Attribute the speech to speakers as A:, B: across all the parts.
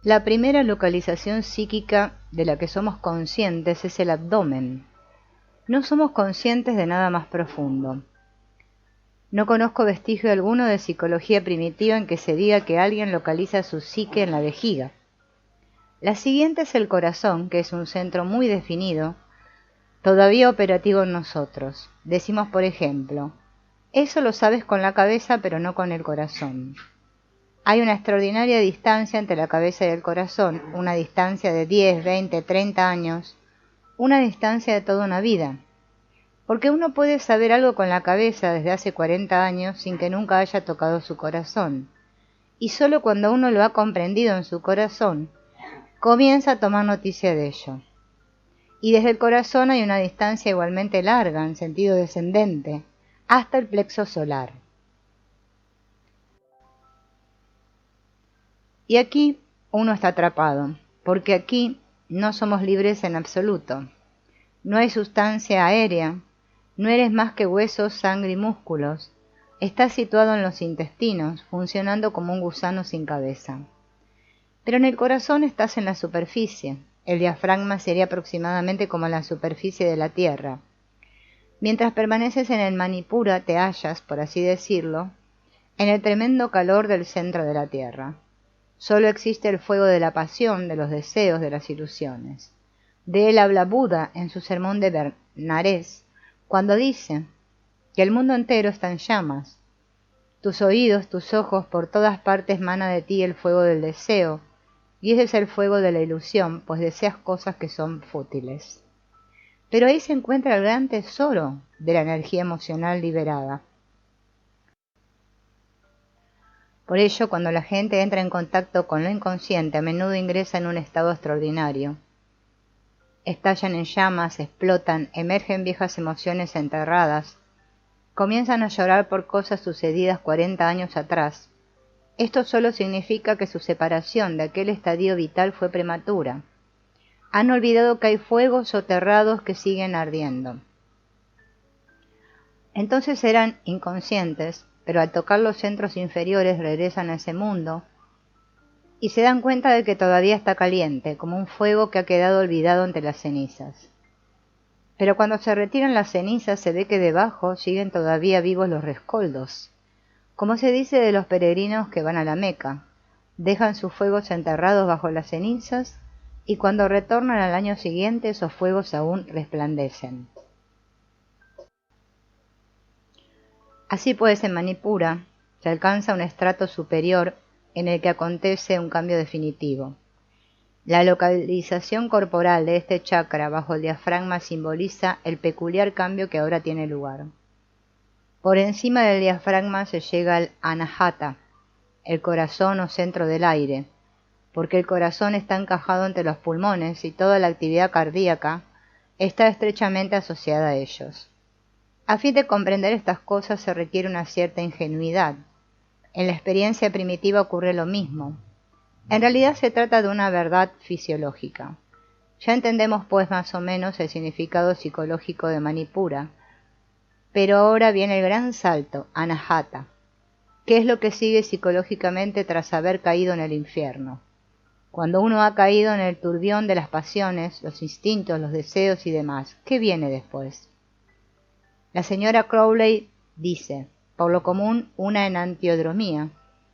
A: La primera localización psíquica de la que somos conscientes es el abdomen. No somos conscientes de nada más profundo. No conozco vestigio alguno de psicología primitiva en que se diga que alguien localiza su psique en la vejiga. La siguiente es el corazón, que es un centro muy definido, todavía operativo en nosotros. Decimos, por ejemplo, eso lo sabes con la cabeza pero no con el corazón. Hay una extraordinaria distancia entre la cabeza y el corazón, una distancia de 10, 20, 30 años, una distancia de toda una vida. Porque uno puede saber algo con la cabeza desde hace 40 años sin que nunca haya tocado su corazón. Y solo cuando uno lo ha comprendido en su corazón, comienza a tomar noticia de ello. Y desde el corazón hay una distancia igualmente larga, en sentido descendente, hasta el plexo solar. Y aquí uno está atrapado, porque aquí no somos libres en absoluto. No hay sustancia aérea, no eres más que huesos, sangre y músculos. Estás situado en los intestinos, funcionando como un gusano sin cabeza. Pero en el corazón estás en la superficie. El diafragma sería aproximadamente como la superficie de la Tierra. Mientras permaneces en el Manipura te hallas, por así decirlo, en el tremendo calor del centro de la Tierra. Solo existe el fuego de la pasión, de los deseos, de las ilusiones. De él habla Buda en su sermón de Benares, cuando dice que el mundo entero está en llamas. Tus oídos, tus ojos, por todas partes mana de ti el fuego del deseo, y ese es el fuego de la ilusión, pues deseas cosas que son fútiles. Pero ahí se encuentra el gran tesoro de la energía emocional liberada. Por ello, cuando la gente entra en contacto con lo inconsciente, a menudo ingresa en un estado extraordinario. Estallan en llamas, explotan, emergen viejas emociones enterradas, comienzan a llorar por cosas sucedidas 40 años atrás. Esto solo significa que su separación de aquel estadio vital fue prematura. Han olvidado que hay fuegos soterrados que siguen ardiendo. Entonces eran inconscientes, pero al tocar los centros inferiores regresan a ese mundo y se dan cuenta de que todavía está caliente, como un fuego que ha quedado olvidado entre las cenizas. Pero cuando se retiran las cenizas se ve que debajo siguen todavía vivos los rescoldos. Como se dice de los peregrinos que van a la Meca, dejan sus fuegos enterrados bajo las cenizas y cuando retornan al año siguiente esos fuegos aún resplandecen. Así pues, en Manipura se alcanza un estrato superior en el que acontece un cambio definitivo. La localización corporal de este chakra bajo el diafragma simboliza el peculiar cambio que ahora tiene lugar. Por encima del diafragma se llega al anahata, el corazón o centro del aire, porque el corazón está encajado entre los pulmones y toda la actividad cardíaca está estrechamente asociada a ellos. A fin de comprender estas cosas se requiere una cierta ingenuidad. En la experiencia primitiva ocurre lo mismo. En realidad se trata de una verdad fisiológica. Ya entendemos pues más o menos el significado psicológico de Manipura, pero ahora viene el gran salto, anahata. ¿Qué es lo que sigue psicológicamente tras haber caído en el infierno? Cuando uno ha caído en el turbión de las pasiones, los instintos, los deseos y demás, ¿qué viene después? La señora Crowley dice, por lo común, una enantiodromía,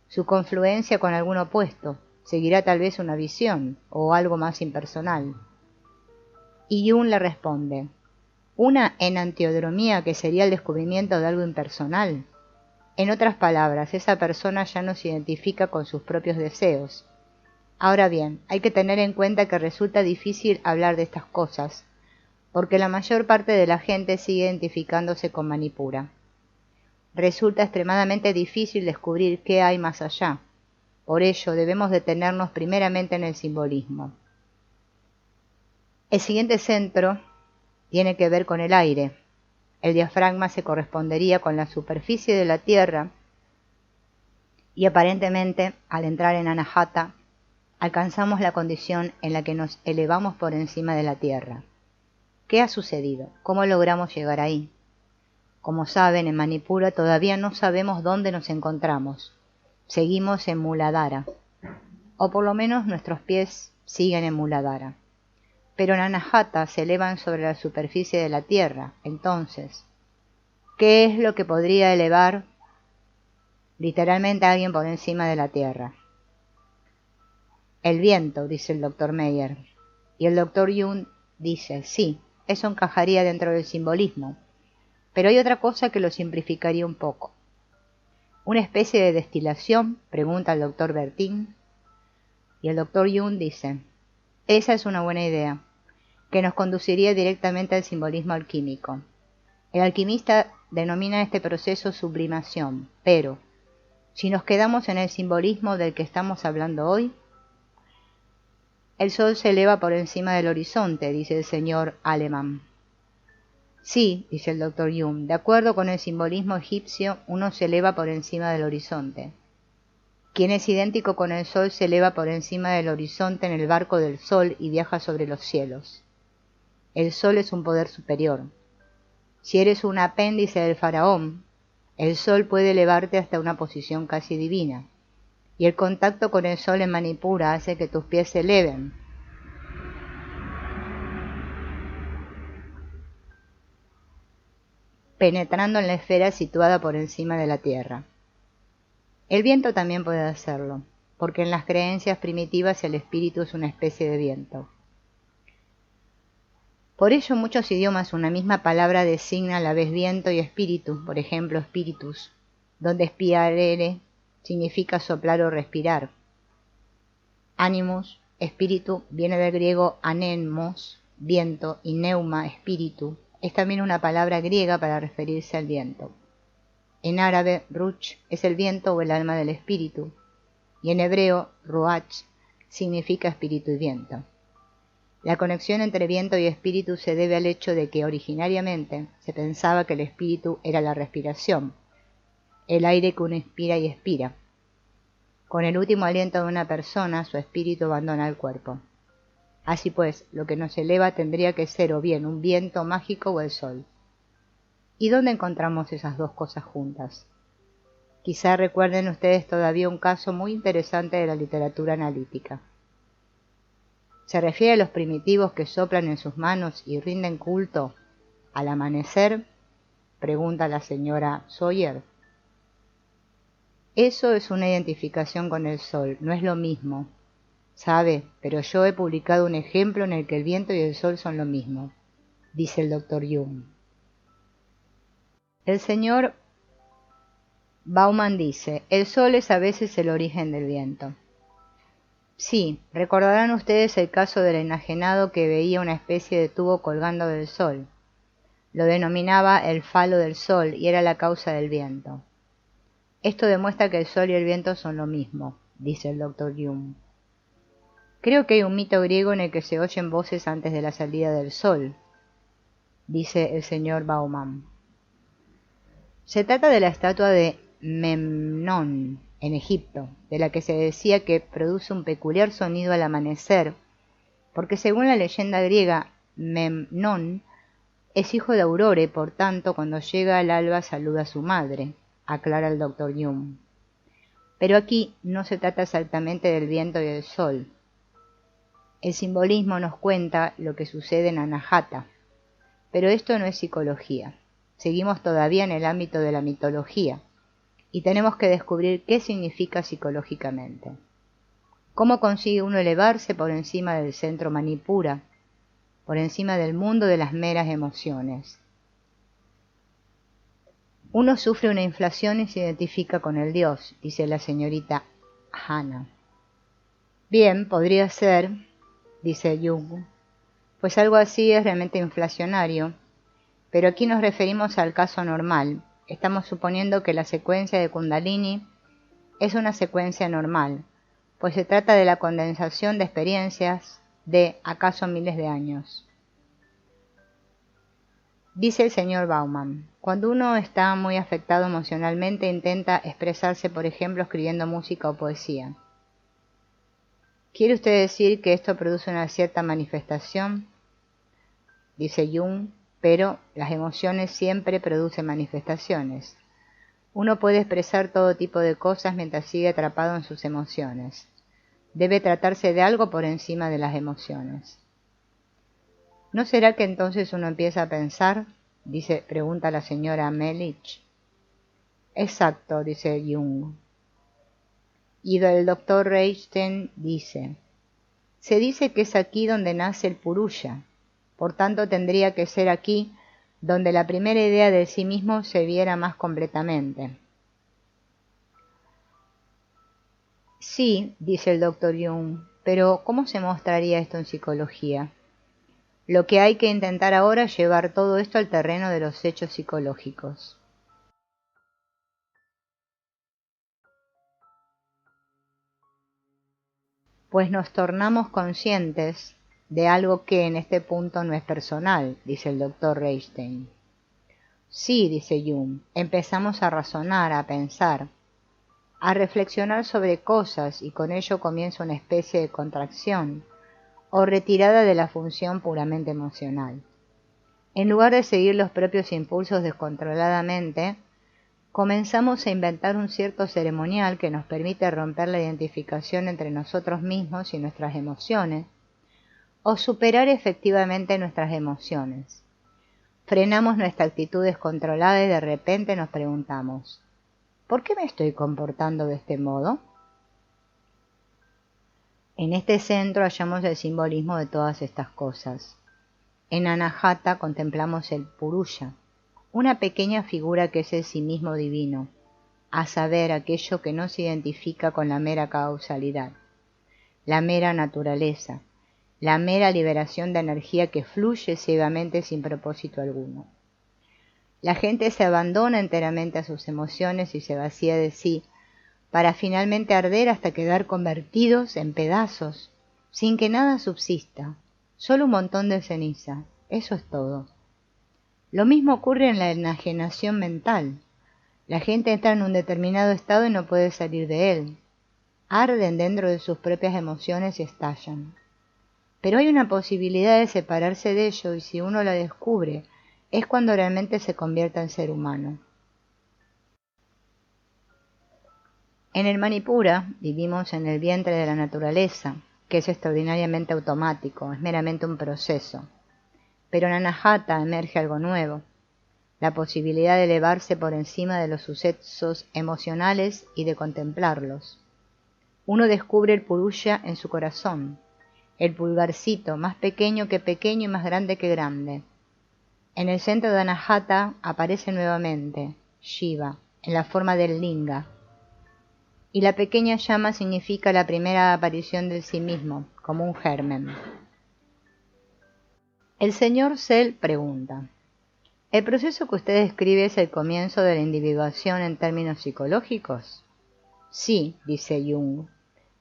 A: su confluencia con algún opuesto, seguirá tal vez una visión o algo más impersonal. Y Jung le responde, una enantiodromía que sería el descubrimiento de algo impersonal. En otras palabras, esa persona ya no se identifica con sus propios deseos. Ahora bien, hay que tener en cuenta que resulta difícil hablar de estas cosas, porque la mayor parte de la gente sigue identificándose con Manipura. Resulta extremadamente difícil descubrir qué hay más allá. Por ello, debemos detenernos primeramente en el simbolismo. El siguiente centro tiene que ver con el aire. El diafragma se correspondería con la superficie de la Tierra y aparentemente, al entrar en Anahata, alcanzamos la condición en la que nos elevamos por encima de la Tierra. ¿Qué ha sucedido? ¿Cómo logramos llegar ahí? Como saben, en Manipura todavía no sabemos dónde nos encontramos. Seguimos en Muladhara. o por lo menos nuestros pies siguen en Muladhara. Pero en Anahata se elevan sobre la superficie de la tierra. Entonces, ¿qué es lo que podría elevar literalmente a alguien por encima de la tierra? El viento, dice el doctor Meyer. Y el doctor Jung dice, sí, eso encajaría dentro del simbolismo. Pero hay otra cosa que lo simplificaría un poco. ¿Una especie de destilación?, pregunta el doctor Bertin. Y el doctor Jung dice, esa es una buena idea, que nos conduciría directamente al simbolismo alquímico. El alquimista denomina este proceso sublimación, pero si nos quedamos en el simbolismo del que estamos hablando hoy, el sol se eleva por encima del horizonte, dice el señor Alemán. Sí, dice el doctor Jung, de acuerdo con el simbolismo egipcio, uno se eleva por encima del horizonte. Quien es idéntico con el sol se eleva por encima del horizonte en el barco del sol y viaja sobre los cielos. El sol es un poder superior. Si eres un apéndice del faraón, el sol puede elevarte hasta una posición casi divina. Y el contacto con el sol en Manipura hace que tus pies se eleven. Penetrando en la esfera situada por encima de la tierra. El viento también puede hacerlo, porque en las creencias primitivas el espíritu es una especie de viento. Por ello, en muchos idiomas una misma palabra designa a la vez viento y espíritu, por ejemplo, spiritus, donde spirare significa soplar o respirar. Animus, espíritu, viene del griego anemos, viento, y neuma, espíritu, es también una palabra griega para referirse al viento. En árabe, ruch es el viento o el alma del espíritu, y en hebreo, ruach significa espíritu y viento. La conexión entre viento y espíritu se debe al hecho de que originariamente se pensaba que el espíritu era la respiración, el aire que uno inspira y expira. Con el último aliento de una persona, su espíritu abandona el cuerpo. Así pues, lo que nos eleva tendría que ser o bien un viento mágico o el sol. ¿Y dónde encontramos esas dos cosas juntas? Quizá recuerden ustedes todavía un caso muy interesante de la literatura analítica. ¿Se refiere a los primitivos que soplan en sus manos y rinden culto al amanecer?, pregunta la señora Sawyer. Eso es una identificación con el sol, no es lo mismo. Sabe, pero yo he publicado un ejemplo en el que el viento y el sol son lo mismo, dice el doctor Jung. El señor Bauman dice, el sol es a veces el origen del viento. Sí, recordarán ustedes el caso del enajenado que veía una especie de tubo colgando del sol. Lo denominaba el falo del sol y era la causa del viento. Esto demuestra que el sol y el viento son lo mismo, dice el doctor Jung. Creo que hay un mito griego en el que se oyen voces antes de la salida del sol, dice el señor Bauman. Se trata de la estatua de Memnón en Egipto, de la que se decía que produce un peculiar sonido al amanecer, porque según la leyenda griega, Memnón es hijo de Aurore, por tanto, cuando llega el alba saluda a su madre, aclara el doctor Jung. Pero aquí no se trata exactamente del viento y del sol. El simbolismo nos cuenta lo que sucede en Anahata, pero esto no es psicología. Seguimos todavía en el ámbito de la mitología, y tenemos que descubrir qué significa psicológicamente. ¿Cómo consigue uno elevarse por encima del centro Manipura, por encima del mundo de las meras emociones? Uno sufre una inflación y se identifica con el dios, dice la señorita Hannah. Bien, podría ser, dice Jung, pues algo así es realmente inflacionario, pero aquí nos referimos al caso normal. Estamos suponiendo que la secuencia de Kundalini es una secuencia normal, pues se trata de la condensación de experiencias de acaso miles de años. Dice el señor Bauman, cuando uno está muy afectado emocionalmente intenta expresarse, por ejemplo, escribiendo música o poesía. ¿Quiere usted decir que esto produce una cierta manifestación? Dice Jung, pero las emociones siempre producen manifestaciones. Uno puede expresar todo tipo de cosas mientras sigue atrapado en sus emociones. Debe tratarse de algo por encima de las emociones. ¿No será que entonces uno empieza a pensar? Pregunta la señora Melich. Exacto, dice Jung. Y el doctor Reichstein dice, se dice que es aquí donde nace el Purusha, por tanto tendría que ser aquí donde la primera idea de sí mismo se viera más completamente. Sí, dice el doctor Jung, pero ¿cómo se mostraría esto en psicología? Lo que hay que intentar ahora es llevar todo esto al terreno de los hechos psicológicos. Pues nos tornamos conscientes de algo que en este punto no es personal, dice el doctor Reichstein. Sí, dice Jung, empezamos a razonar, a pensar, a reflexionar sobre cosas y con ello comienza una especie de contracción o retirada de la función puramente emocional. En lugar de seguir los propios impulsos descontroladamente, comenzamos a inventar un cierto ceremonial que nos permite romper la identificación entre nosotros mismos y nuestras emociones, o superar efectivamente nuestras emociones. Frenamos nuestra actitud descontrolada y de repente nos preguntamos, ¿por qué me estoy comportando de este modo? En este centro hallamos el simbolismo de todas estas cosas. En Anahata contemplamos el Purusha, una pequeña figura que es el sí mismo divino, a saber, aquello que no se identifica con la mera causalidad, la mera naturaleza, la mera liberación de energía que fluye ciegamente sin propósito alguno. La gente se abandona enteramente a sus emociones y se vacía de sí, para finalmente arder hasta quedar convertidos en pedazos, sin que nada subsista, solo un montón de ceniza, eso es todo. Lo mismo ocurre en la enajenación mental. La gente entra en un determinado estado y no puede salir de él. Arden dentro de sus propias emociones y estallan. Pero hay una posibilidad de separarse de ello y si uno la descubre, es cuando realmente se convierta en ser humano. En el Manipura vivimos en el vientre de la naturaleza, que es extraordinariamente automático, es meramente un proceso. Pero en Anahata emerge algo nuevo, la posibilidad de elevarse por encima de los sucesos emocionales y de contemplarlos. Uno descubre el Purusha en su corazón, el pulgarcito, más pequeño y más grande que grande. En el centro de Anahata aparece nuevamente Shiva, en la forma del linga, y la pequeña llama significa la primera aparición del sí mismo, como un germen. El señor Sell pregunta, ¿el proceso que usted describe es el comienzo de la individuación en términos psicológicos? Sí, dice Jung,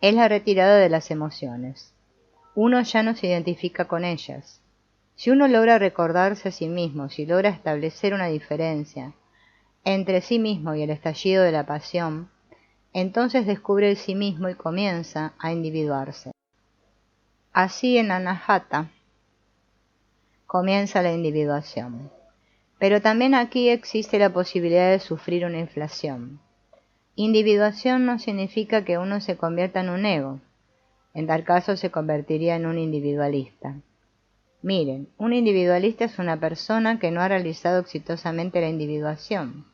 A: es la retirada de las emociones. Uno ya no se identifica con ellas. Si uno logra recordarse a sí mismo, si logra establecer una diferencia entre sí mismo y el estallido de la pasión, entonces descubre el sí mismo y comienza a individuarse. Así en Anahata comienza la individuación. Pero también aquí existe la posibilidad de sufrir una inflación. Individuación no significa que uno se convierta en un ego. En tal caso se convertiría en un individualista. Miren, un individualista es una persona que no ha realizado exitosamente la individuación.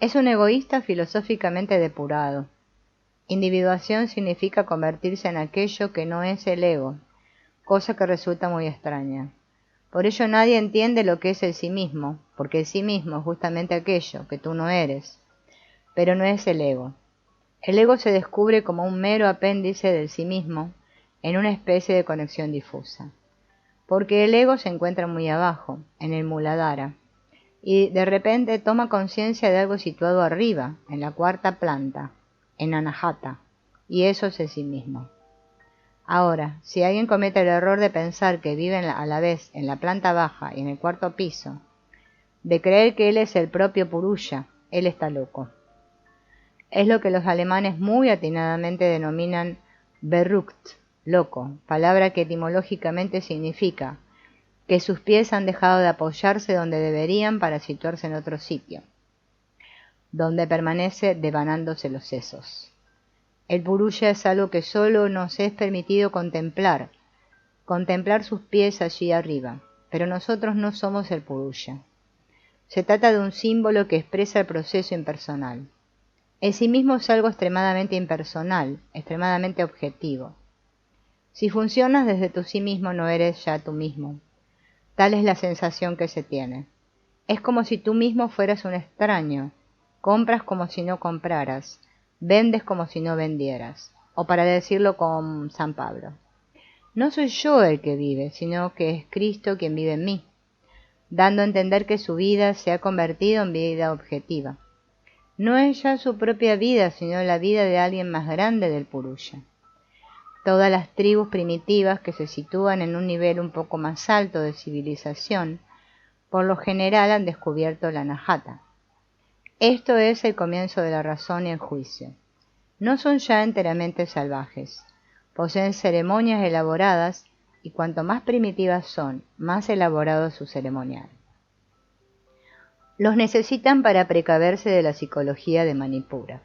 A: Es un egoísta filosóficamente depurado. Individuación significa convertirse en aquello que no es el ego, cosa que resulta muy extraña. Por ello nadie entiende lo que es el sí mismo, porque el sí mismo es justamente aquello que tú no eres, pero no es el ego. El ego se descubre como un mero apéndice del sí mismo, en una especie de conexión difusa. Porque el ego se encuentra muy abajo, en el Muladhara, y de repente toma conciencia de algo situado arriba, en la cuarta planta, en Anahata, y eso es el sí mismo. Ahora, si alguien comete el error de pensar que vive a la vez en la planta baja y en el cuarto piso, de creer que él es el propio Purusha, él está loco. Es lo que los alemanes muy atinadamente denominan verrückt, loco, palabra que etimológicamente significa que sus pies han dejado de apoyarse donde deberían para situarse en otro sitio, donde permanece devanándose los sesos. El Purusha es algo que solo nos es permitido contemplar sus pies allí arriba, pero nosotros no somos el Purusha. Se trata de un símbolo que expresa el proceso impersonal. El sí mismo es algo extremadamente impersonal, extremadamente objetivo. Si funcionas desde tu sí mismo no eres ya tú mismo. Tal es la sensación que se tiene. Es como si tú mismo fueras un extraño. Compras como si no compraras. Vendes como si no vendieras. O para decirlo con San Pablo. No soy yo el que vive, sino que es Cristo quien vive en mí, dando a entender que su vida se ha convertido en vida objetiva. No es ya su propia vida, sino la vida de alguien más grande del Purusha. Todas las tribus primitivas que se sitúan en un nivel un poco más alto de civilización, por lo general han descubierto la Anahata. Esto es el comienzo de la razón y el juicio. No son ya enteramente salvajes. Poseen ceremonias elaboradas y cuanto más primitivas son, más elaborado es su ceremonial. Los necesitan para precaverse de la psicología de Manipura.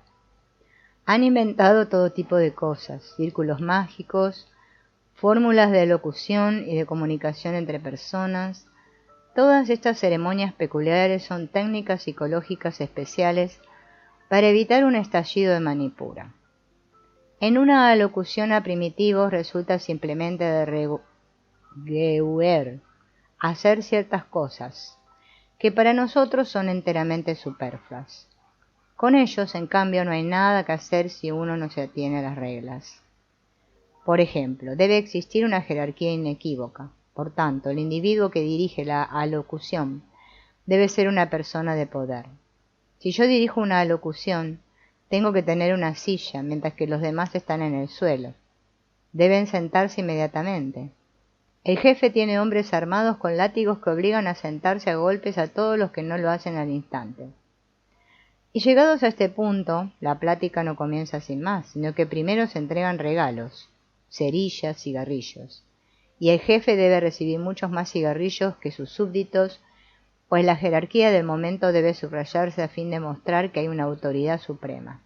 A: Han inventado todo tipo de cosas, círculos mágicos, fórmulas de locución y de comunicación entre personas. Todas estas ceremonias peculiares son técnicas psicológicas especiales para evitar un estallido de Manipura. En una alocución a primitivos resulta simplemente de hacer ciertas cosas, que para nosotros son enteramente superfluas. Con ellos, en cambio, no hay nada que hacer si uno no se atiene a las reglas. Por ejemplo, debe existir una jerarquía inequívoca. Por tanto, el individuo que dirige la alocución debe ser una persona de poder. Si yo dirijo una alocución, tengo que tener una silla, mientras que los demás están en el suelo. Deben sentarse inmediatamente. El jefe tiene hombres armados con látigos que obligan a sentarse a golpes a todos los que no lo hacen al instante. Y llegados a este punto, la plática no comienza sin más, sino que primero se entregan regalos, cerillas, cigarrillos. Y el jefe debe recibir muchos más cigarrillos que sus súbditos, pues la jerarquía del momento debe subrayarse a fin de mostrar que hay una autoridad suprema.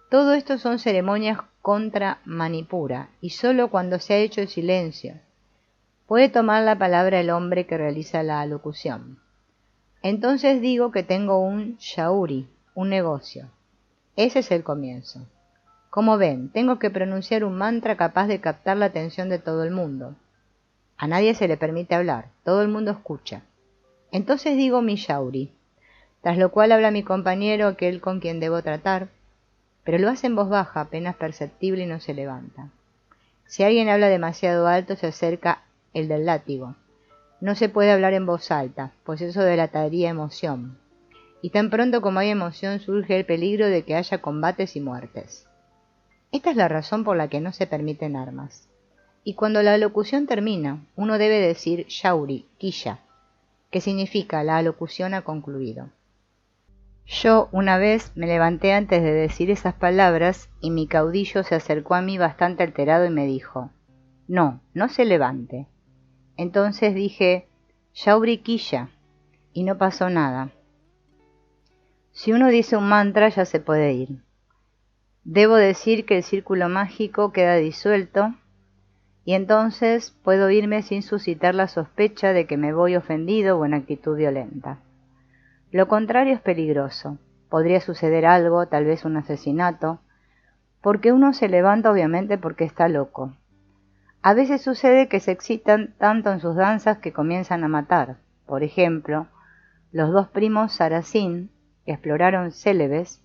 A: Todo esto son ceremonias contra Manipura, y sólo cuando se ha hecho el silencio puede tomar la palabra el hombre que realiza la alocución. Entonces digo que tengo un shauri, un negocio. Ese es el comienzo. Como ven, tengo que pronunciar un mantra capaz de captar la atención de todo el mundo. A nadie se le permite hablar, todo el mundo escucha. Entonces digo mi shauri, tras lo cual habla mi compañero, aquel con quien debo tratar, pero lo hace en voz baja, apenas perceptible, y no se levanta. Si alguien habla demasiado alto, se acerca el del látigo. No se puede hablar en voz alta, pues eso delataría emoción. Y tan pronto como hay emoción surge el peligro de que haya combates y muertes. Esta es la razón por la que no se permiten armas. Y cuando la alocución termina, uno debe decir shauri, quilla, que significa la alocución ha concluido. Yo una vez me levanté antes de decir esas palabras y mi caudillo se acercó a mí bastante alterado y me dijo: no, no se levante. Entonces dije shauri quilla y no pasó nada. Si uno dice un mantra ya se puede ir. Debo decir que el círculo mágico queda disuelto y entonces puedo irme sin suscitar la sospecha de que me voy ofendido o en actitud violenta. Lo contrario es peligroso. Podría suceder algo, tal vez un asesinato, porque uno se levanta obviamente porque está loco. A veces sucede que se excitan tanto en sus danzas que comienzan a matar. Por ejemplo, los dos primos Saracín, que exploraron Célebes,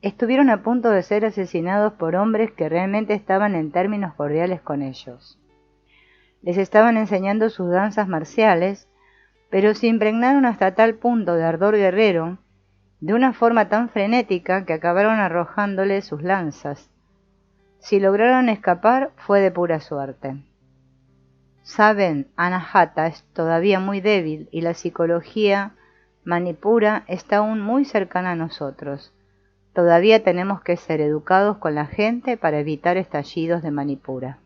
A: estuvieron a punto de ser asesinados por hombres que realmente estaban en términos cordiales con ellos. Les estaban enseñando sus danzas marciales, pero se impregnaron hasta tal punto de ardor guerrero, de una forma tan frenética que acabaron arrojándole sus lanzas. Si lograron escapar, fue de pura suerte. Saben, Anahata es todavía muy débil y la psicología Manipura está aún muy cercana a nosotros. Todavía tenemos que ser educados con la gente para evitar estallidos de Manipura.